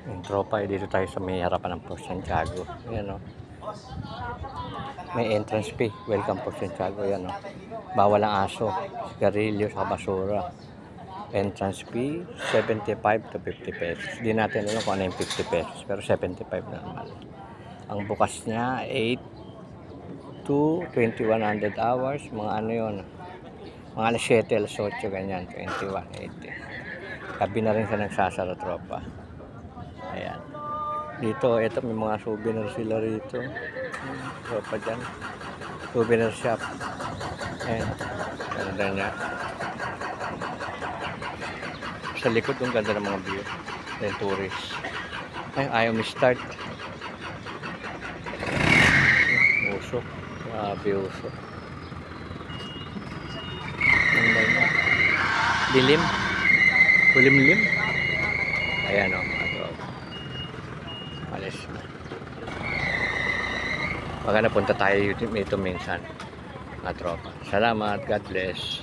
Yung tropa, dito tayo sa may harapan ng Port Santiago. Ayan o. May entrance fee. Welcome Port Santiago. Ayan o. Bawal ang aso, sigarilyo, sa basura. Entrance fee, 75 to 50 pesos. Hindi natin alam kung ano yung 50 pesos. Pero 75 na naman. Ang bukas niya, 8 to 2100 hours. Mga ano yun. Mga alas 7, alas 8, ganyan. 21, 80. Gabi na rin siya nagsasara, tropa. Ayan. Dito, ito may mga souvenir sila rito. Tropa dyan. Souvenir shop. Ayan. Ganda niya. Sa likod, yung ganda ng mga view. Yung tourist. Ay, ayaw may start. Usok. Grabe usok. Ganda niya. Dilim. Kulimlim. Ayan o. Alis na. Baka napunta tayo dito minsan. Mga tropa. Salamat. God bless.